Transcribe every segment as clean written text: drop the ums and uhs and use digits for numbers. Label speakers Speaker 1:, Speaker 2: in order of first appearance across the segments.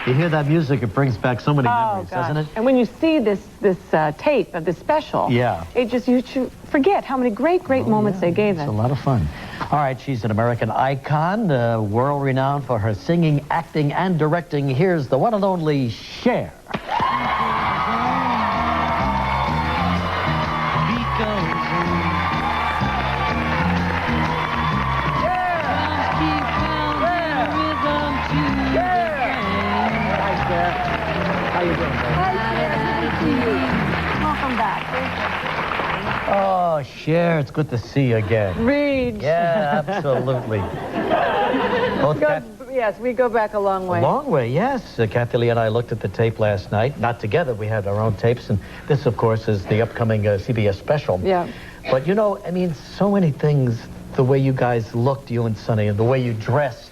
Speaker 1: You hear that music, it brings back so many memories, doesn't it?
Speaker 2: And when you see this tape of this special, you should forget how many great moments they gave us.
Speaker 1: It's a lot of fun. All right, she's an American icon, world-renowned for her singing, acting, and directing. Here's the one and only Cher.
Speaker 2: How you doing, baby? Hi, Cher. Good to see you. Welcome back.
Speaker 1: Oh, Cher, it's good to see you again.
Speaker 2: Regis.
Speaker 1: Yeah, absolutely.
Speaker 2: Yes, we go back a long way.
Speaker 1: A long way, yes. Kathie Lee and I looked at the tape last night. Not together, we had our own tapes. And this, of course, is the upcoming CBS special.
Speaker 2: Yeah.
Speaker 1: But, you know, I mean, so many things, the way you guys looked, you and Sonny, and the way you dressed.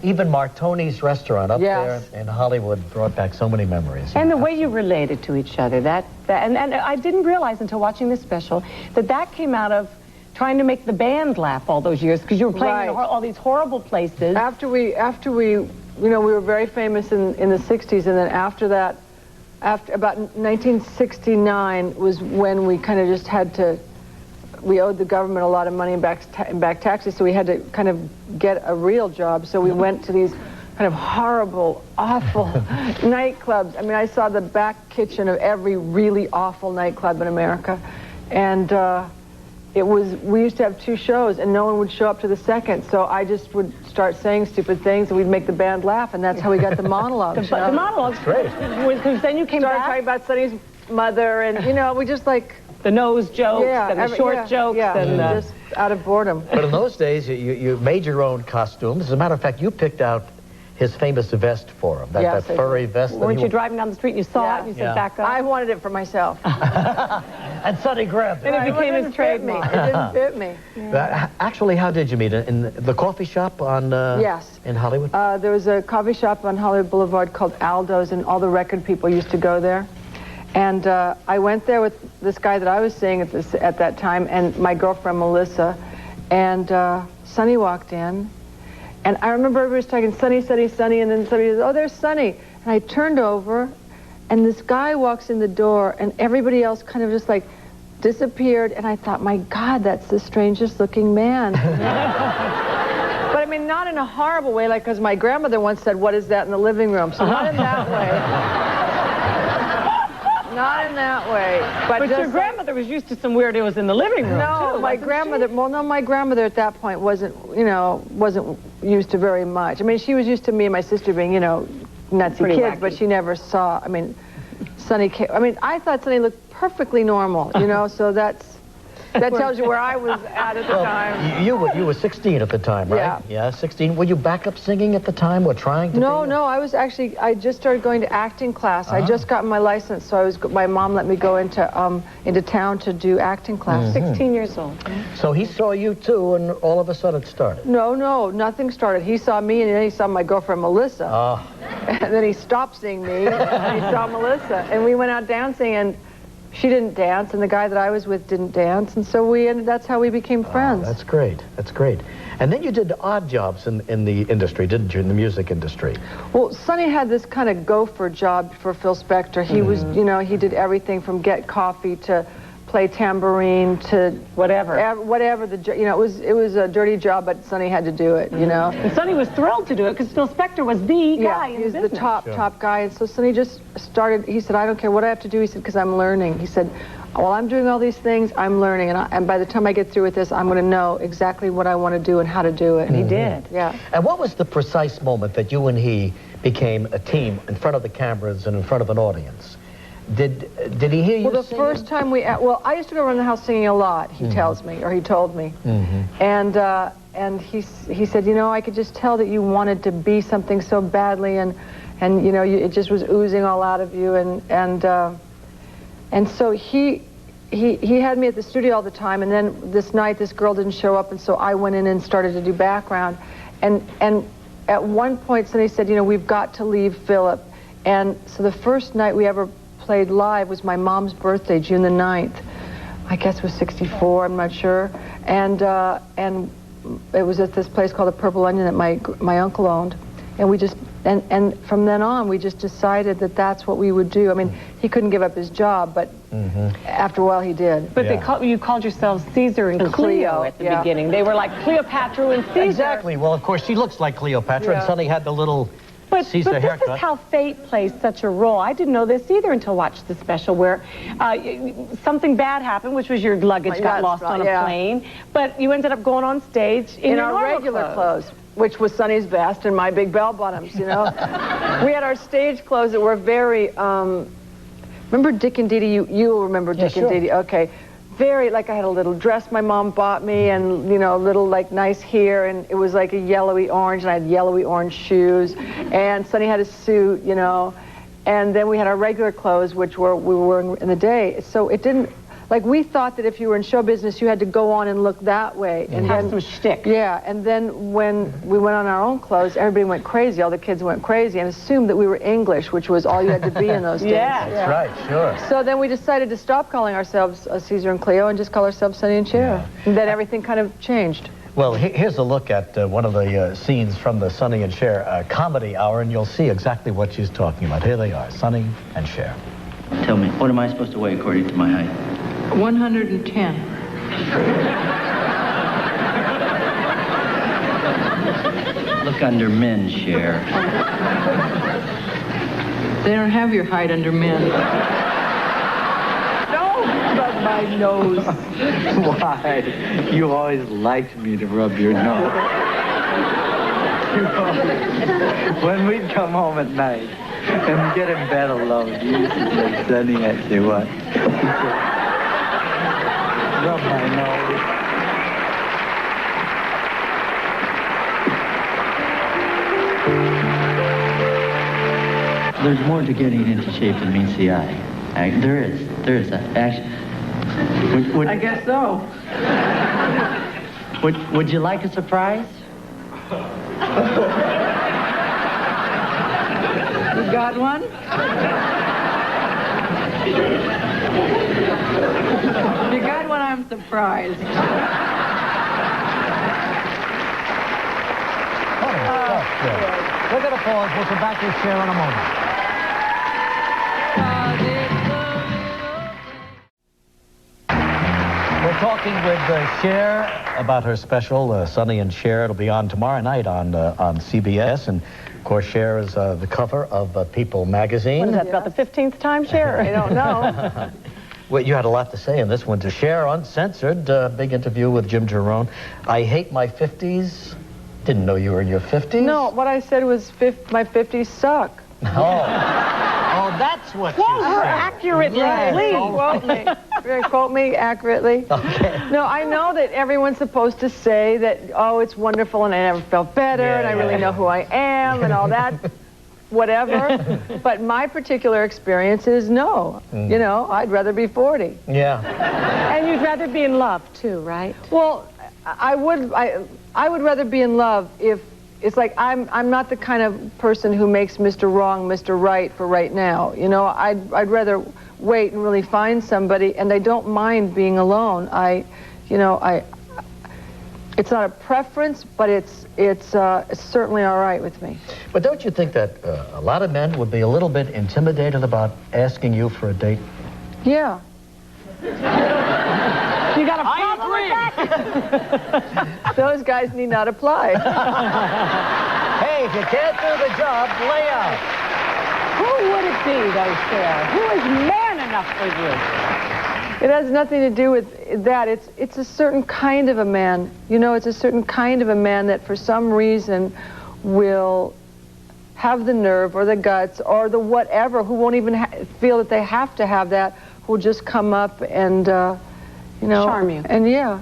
Speaker 1: Even Martoni's restaurant up there in Hollywood brought back so many memories.
Speaker 2: And the way you related to each other. And I didn't realize until watching this special that came out of trying to make the band laugh all those years, because you were playing in all these horrible places.
Speaker 3: After we, you know, we were very famous in the 60s, and then after that, after about 1969 was when we kind of just had to, we owed the government a lot of money in back taxes, so we had to kind of get a real job. So we went to these kind of horrible, awful nightclubs. I mean, I saw the back kitchen of every really awful nightclub in America. And we used to have 2 shows, and no one would show up to the second. So I just would start saying stupid things, and we'd make the band laugh, and that's how we got the monologues.
Speaker 2: The monologues,
Speaker 1: great.
Speaker 2: Because then you
Speaker 3: started talking about Sonny's mother, and, you know, we just like...
Speaker 2: The nose jokes and the short jokes.
Speaker 3: And just out of boredom.
Speaker 1: But in those days, you made your own costumes. As a matter of fact, you picked out his famous vest for him, that furry vest.
Speaker 2: Weren't you driving down the street and you saw it and you said, back up?
Speaker 3: I wanted it for myself.
Speaker 1: And Sonny grabbed it.
Speaker 2: And it became his trademark.
Speaker 3: It didn't fit me.
Speaker 1: Actually, how did you meet? In the coffee shop on in Hollywood?
Speaker 3: There was a coffee shop on Hollywood Boulevard called Aldo's, and all the record people used to go there. And I went there with this guy that I was seeing at that time, and my girlfriend Melissa, and Sonny walked in, and I remember everybody was talking, Sonny, Sonny, Sonny, and then somebody said, oh, there's Sonny. And I turned over, and this guy walks in the door, and everybody else kind of just like disappeared, and I thought, my God, that's the strangest looking man. But I mean, not in a horrible way, like, because my grandmother once said, what is that in the living room? So not in that way. Not in that way.
Speaker 2: But your grandmother was used to some weirdos in the living room,
Speaker 3: too, my grandmother, well, no, my grandmother at that point wasn't used to very much. I mean, she was used to me and my sister being, you know, nutsy kids, but she never saw, I mean, Sonny came, I mean, I thought Sonny looked perfectly normal, you know, so that tells you where I was at the time.
Speaker 1: You were 16 at the time, right? Yeah, 16. Were you backup singing at the time or trying to?
Speaker 3: No, I was actually, I just started going to acting class. I just got my license, so my mom let me go into town to do acting class.
Speaker 2: 16 years old.
Speaker 1: So he saw you too, and all of a sudden it started.
Speaker 3: No, nothing started. He saw me, and then he saw my girlfriend Melissa. And then he stopped seeing me, and he saw Melissa, and we went out dancing, and she didn't dance, and the guy that I was with didn't dance, and so that's how we became friends.
Speaker 1: That's great. That's great. And then you did odd jobs in the industry, didn't you, in the music industry?
Speaker 3: Well, Sonny had this kind of gopher job for Phil Spector. He was, you know, he did everything from get coffee to play tambourine to
Speaker 2: whatever.
Speaker 3: You know, it was a dirty job, but Sonny had to do it, you know.
Speaker 2: And Sonny was thrilled to do it because Phil Spector was the guy in the business.
Speaker 3: He was the top guy. And so Sonny just started, he said, I don't care what I have to do. He said, because I'm learning. He said, while I'm doing all these things, I'm learning. And by the time I get through with this, I'm going to know exactly what I want to do and how to do it. And
Speaker 2: he did.
Speaker 3: Yeah.
Speaker 1: And what was the precise moment that you and he became a team in front of the cameras and in front of an audience? Did he hear you
Speaker 3: Well, the
Speaker 1: singing?
Speaker 3: first time I used to go around the house singing a lot, he tells me, or he told me. And he said, you know, I could just tell that you wanted to be something so badly, and you know, it just was oozing all out of you, and so he had me at the studio all the time, and then this night this girl didn't show up, and so I went in and started to do background, and at one point Sonny said, you know, we've got to leave Philip, and so the first night we ever played live was my mom's birthday, June the 9th. I guess it was 64, I'm not sure. And it was at this place called the Purple Onion that my uncle owned. And we just, and from then on, we just decided that that's what we would do. I mean, he couldn't give up his job, but after a while he did.
Speaker 2: But you called yourselves Caesar and Cleo at the beginning. They were like Cleopatra and Caesar.
Speaker 1: Exactly. Well, of course, she looks like Cleopatra, and Sonny had the little Caesar haircut.
Speaker 2: This is how fate plays such a role. I didn't know this either until I watched the special, where something bad happened, which was your luggage got lost on a plane, but you ended up going on stage in our
Speaker 3: regular clothes, which was Sonny's vest and my big bell bottoms, you know. We had our stage clothes that were very, remember Dick and Dee Dee? You remember Dick and Dee Dee? Okay. Very, like I had a little dress my mom bought me, and, you know, a little, like, nice hair, and it was like a yellowy orange, and I had yellowy orange shoes, and Sonny had a suit, you know, and then we had our regular clothes, which we were wearing in the day. So it didn't, like, we thought that if you were in show business, you had to go on and look that way. And
Speaker 2: have some shtick.
Speaker 3: Yeah, and then when we went on our own clothes, everybody went crazy. All the kids went crazy and assumed that we were English, which was all you had to be in those days.
Speaker 1: That's right, sure.
Speaker 3: So then we decided to stop calling ourselves Caesar and Cleo and just call ourselves Sonny and Cher. And then everything kind of changed.
Speaker 1: Well, here's a look at one of the scenes from the Sonny and Cher comedy hour, and you'll see exactly what she's talking about. Here they are, Sonny and Cher.
Speaker 4: Tell me, what am I supposed to weigh according to my height?
Speaker 5: 110.
Speaker 4: Look under men, Cher.
Speaker 5: They don't have your height under men.
Speaker 3: Don't rub my nose.
Speaker 4: Why? You always liked me to rub your nose. When we'd come home at night and get in bed alone, you used to say, Sonny, I'd say, what? Rub my nose. There's more to getting into shape than meets the eye. There is. Actually.
Speaker 5: I guess so.
Speaker 4: Would you like a surprise?
Speaker 5: You got one? If you got one, I'm surprised.
Speaker 1: We're going to pause. We'll come back to Cher in a moment. We're talking with Cher about her special, Sonny and Cher. It'll be on tomorrow night on CBS. And, of course, Cher is the cover of People magazine.
Speaker 2: What is that, about the 15th time, Cher?
Speaker 3: I don't know.
Speaker 1: Well, you had a lot to say in this one. To Cher, uncensored, big interview with Jim Jerome. I hate my 50s. Didn't know you were in your 50s.
Speaker 3: No, what I said was my 50s suck.
Speaker 1: Oh, that's what you said.
Speaker 2: Accurately.
Speaker 3: Quote me. Quote me accurately.
Speaker 1: Okay.
Speaker 3: No, I know that everyone's supposed to say that, oh, it's wonderful and I never felt better and I really know who I am and all that, whatever. But my particular experience is no. You know, I'd rather be 40.
Speaker 1: Yeah.
Speaker 2: And you'd rather be in love, too, right?
Speaker 3: Well, I would rather be in love if it's like I'm not the kind of person who makes Mr. Wrong Mr. Right for right now. You know, I'd rather wait and really find somebody, and I don't mind being alone. It's not a preference, but it's certainly all right with me.
Speaker 1: But don't you think that a lot of men would be a little bit intimidated about asking you for a date?
Speaker 3: Yeah.
Speaker 2: You got a problem with that?
Speaker 3: Those guys need not apply.
Speaker 1: Hey, if you can't do the job, lay out.
Speaker 2: Who would it be, though, Cher? Who is man enough for you?
Speaker 3: It has nothing to do with that. It's a certain kind of a man. You know, it's a certain kind of a man that for some reason will have the nerve or the guts or the whatever, who won't even feel that they have to have that, who will just come up and, you know.
Speaker 2: Charm you.
Speaker 3: And yeah.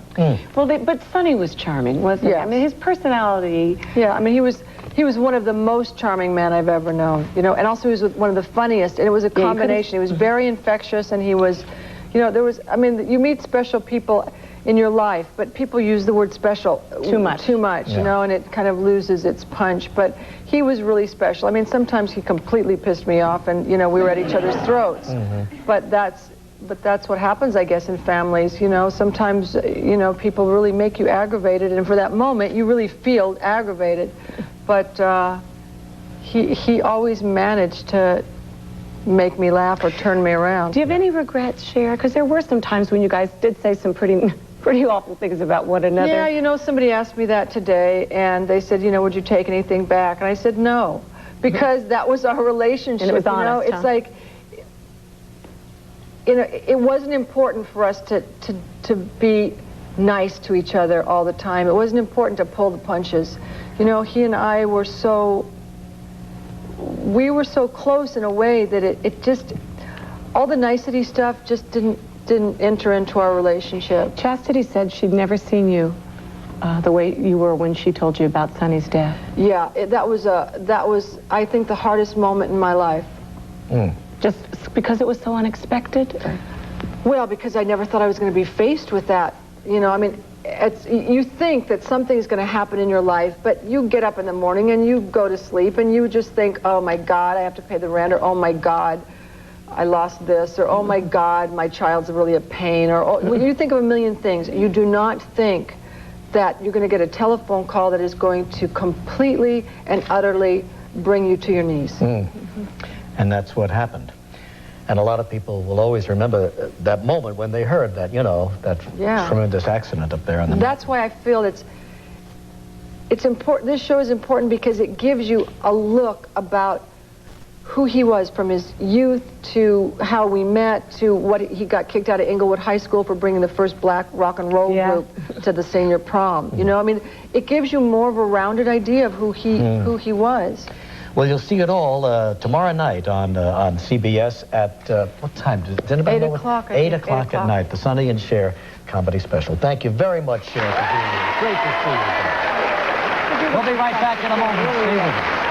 Speaker 2: Well, but Sonny was charming, wasn't he? I mean, his personality.
Speaker 3: Yeah, I mean, he was one of the most charming men I've ever known, you know, and also he was one of the funniest, and it was a combination. He was very infectious, and he was, you know, you meet special people in your life, but people use the word special too much, you know, and it kind of loses its punch. But he was really special. I mean, sometimes he completely pissed me off, and, you know, we were at each other's throats. But that's what happens, I guess, in families. You know, sometimes, you know, people really make you aggravated, and for that moment, you really feel aggravated. But he always managed to make me laugh or turn me around.
Speaker 2: Do you have any regrets, Cher? Because there were some times when you guys did say some pretty awful things about one another.
Speaker 3: Yeah, you know, somebody asked me that today, and they said, you know, would you take anything back? And I said no, because that was our relationship.
Speaker 2: And it was honest,
Speaker 3: It's like, you know, it wasn't important for us to be nice to each other all the time. It wasn't important to pull the punches. You know, he and I were we were so close in a way that it just, all the nicety stuff just didn't enter into our relationship.
Speaker 2: Chastity said she'd never seen you the way you were when she told you about Sonny's death.
Speaker 3: Yeah, that was I think the hardest moment in my life.
Speaker 2: Just because it was so unexpected? Or?
Speaker 3: Well, because I never thought I was going to be faced with that. You know, I mean, you think that something's going to happen in your life, but you get up in the morning and you go to sleep and you just think, oh my God, I have to pay the rent, or oh my God, I lost this, or oh my God, my child's really a pain, or you think of a million things. You do not think that you're going to get a telephone call that is going to completely and utterly bring you to your knees.
Speaker 1: And that's what happened. And a lot of people will always remember that moment when they heard that, you know, that tremendous accident up there.
Speaker 3: That's why I feel it's important. This show is important because it gives you a look about who he was from his youth to how we met to what he got kicked out of Inglewood High School for bringing the first black rock and roll group to the senior prom. You know, I mean, it gives you more of a rounded idea of who he was.
Speaker 1: Well, you'll see it all tomorrow night on CBS at, what time? Does anybody know?
Speaker 3: 8 o'clock.
Speaker 1: 8 o'clock at night, the Sonny and Cher comedy special. Thank you very much, Cher, for being here. Great to see you again. We'll be right back in a moment. Stay with us.